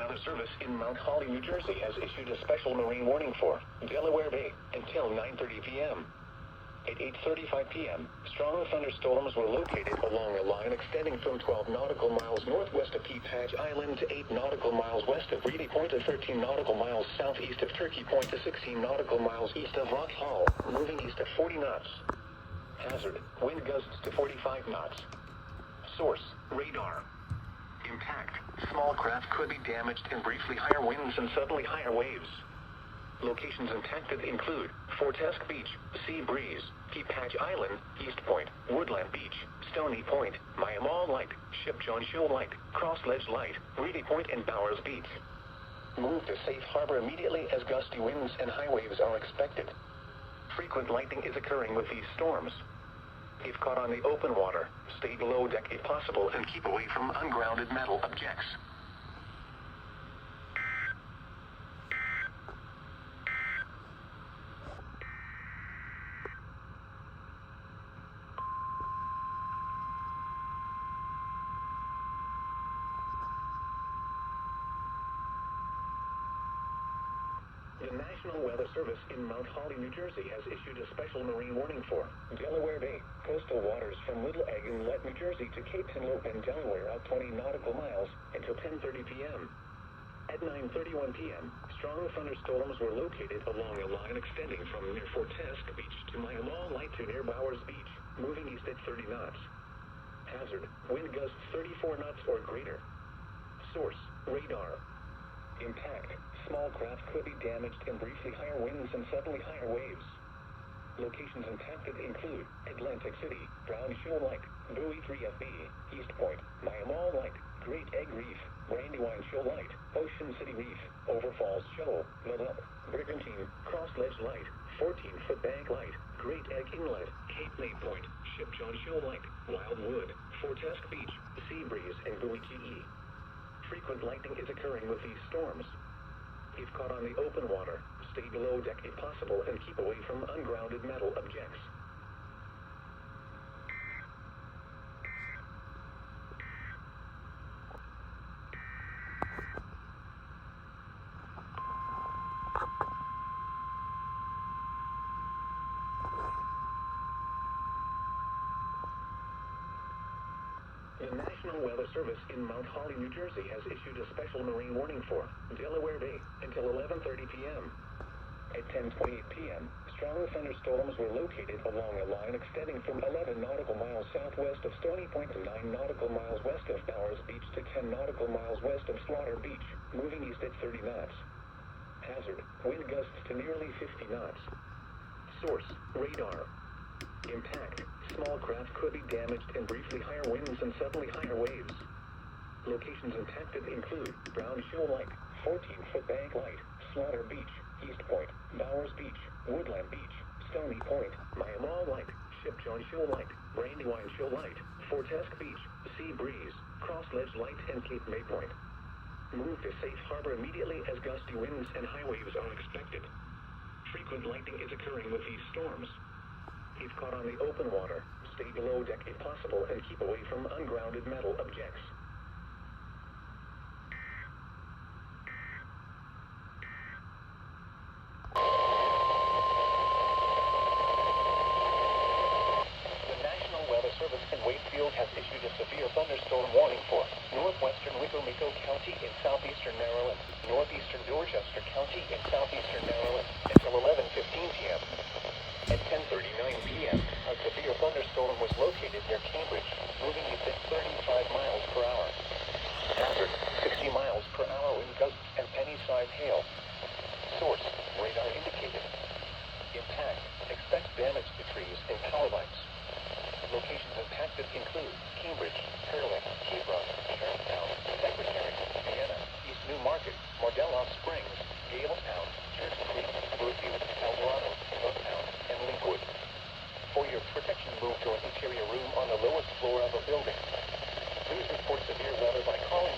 Weather Service in Mount Holly, New Jersey has issued a special marine warning for Delaware Bay until 9:30 p.m. At 8:35 p.m., strong thunderstorms were located along a line extending from 12 nautical miles northwest of Cape Hatch Island to 8 nautical miles west of Reedy Point to 13 nautical miles southeast of Turkey Point to 16 nautical miles east of Rock Hall, moving east at 40 knots. Hazard, wind gusts to 45 knots. Source, radar. Impact, small craft could be damaged in briefly higher winds and suddenly higher waves. Locations impacted include Fortesk Beach, Sea Breeze, Cape Hatch Island, East Point, Woodland Beach, Stony Point, Myamal Light, Ship John Shoal Light, Cross Ledge Light, Reedy Point, and Bowers Beach. Move to safe harbor immediately as gusty winds and high waves are expected. Frequent lightning is occurring with these storms. If caught on the open water, stay below deck if possible and keep away from ungrounded metal objects. The National Weather Service in Mount Holly, New Jersey has issued a special marine warning for Delaware Bay, coastal waters from Little Egg Inlet, New Jersey to Cape Henlopen, Delaware, out 20 nautical miles until 10:30 p.m. At 9:31 p.m., strong thunderstorms were located along a line extending from near Fortesk Beach to Myamal Light to near Bowers Beach, moving east at 30 knots. Hazard, wind gusts 34 knots or greater. Source, radar. Impact, small craft could be damaged in briefly higher winds and suddenly higher waves. Locations impacted include Atlantic City, Brown Shoal Light, Bowie 3FB, East Point, Myamal Light, Great Egg Reef, Brandywine Shoal Light, Ocean City Reef, Overfalls Shoal, Malup, Brigantine, Cross Ledge Light, 14-foot Bank Light, Great Egg Inlet, Cape May Point, Ship John Shoal Light, Wildwood, Fortesk Beach, Sea Breeze, and Bowie TE. Frequent lightning is occurring with these storms. If caught on the open water, stay below deck if possible and keep away from ungrounded metal objects. The National Weather Service in Mount Holly, New Jersey has issued a special marine warning for Delaware Bay until 11:30 p.m. At 10:28 p.m., strong thunderstorms were located along a line extending from 11 nautical miles southwest of Stony Point to 9 nautical miles west of Bowers Beach to 10 nautical miles west of Slaughter Beach, moving east at 30 knots. Hazard, wind gusts to nearly 50 knots. Source, radar. Impact, small craft could be damaged in briefly higher winds and suddenly higher waves. Locations impacted include Brown Shoal Light, 14-foot Bank Light, Slaughter Beach, East Point, Bowers Beach, Woodland Beach, Stony Point, Myamal Light, Ship John Shoal Light, Brandywine Shoal Light, Fortesk Beach, Sea Breeze, Cross Ledge Light, and Cape May Point. Move to safe harbor immediately as gusty winds and high waves are expected. Frequent lightning is occurring with these storms. If caught on the open water, stay below deck if possible and keep away from ungrounded metal objects. The National Weather Service in Wakefield has issued a severe thunderstorm warning for northwestern Wicomico County in southeastern Maryland, northeastern Dorchester County in southeastern Maryland until 11:15 p.m. At 10:39 p.m., a severe thunderstorm was located near Cambridge, moving east at 35 miles per hour. Hazard, 60 miles per hour wind gusts and penny-sized hail. Source, radar indicated. Impact, expect damage to trees and power lines. Locations impacted include Cambridge, Hurling, Hebron, Shermantown, Secretary, Vienna, East New Market, Morelos Springs, Galestown, Church Creek, Brookfield, El Dorado, Northtown, and Linkwood. For your protection, move to an interior room on the lowest floor of a building. Please report severe weather by calling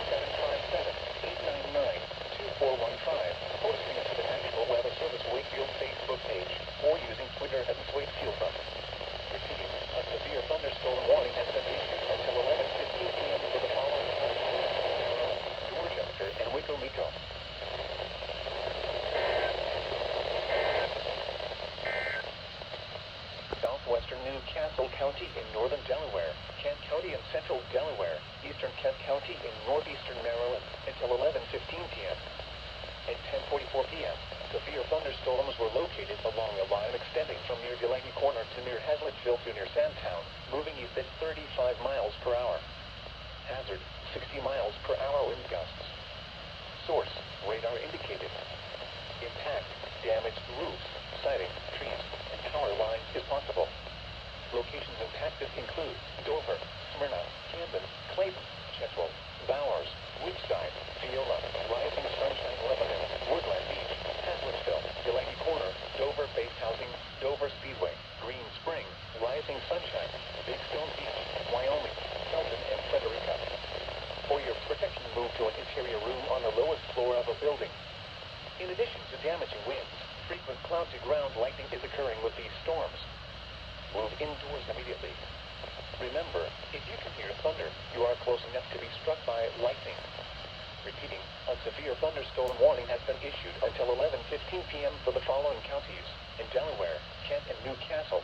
757-899-2415, posting it to the National Weather Service Wakefield Facebook page, or using Twitter at Wakefield Up. Repeating, a severe thunderstorm warning has been issued until 11:15 p.m. for the following Dorchester and Wicomico. in northern Delaware, Kent County in central Delaware, eastern Kent County in northeastern Maryland until 11:15 p.m. At 10:44 p.m., severe thunderstorms were located along a line extending from near Delaney Corner to near Hazlettville to near Sandtown, moving east at 35 miles per hour. Hazard, 60 miles per hour wind gusts. Source, radar indicated. Impact, damaged roofs, siding, trees, and power lines is possible. Locations impacted include Dover, Smyrna, Camden, Clayton, Chetwell, Bowers, Woodside, Viola, Rising Sunshine, Lebanon, Woodland Beach, Hazlettville, Delaney Corner, Dover Base Housing, Dover Speedway, Green Spring, Rising Sunshine, Big Stone Beach, Wyoming, Felton, and Frederica. For your protection, move to an interior room on the lowest floor of a building. In addition to damaging winds, frequent cloud-to-ground lightning is occurring with these storms. Move indoors immediately. Remember, if you can hear thunder, you are close enough to be struck by lightning. Repeating, a severe thunderstorm warning has been issued until 11:15 p.m. for the following counties: in Delaware, Kent and Newcastle,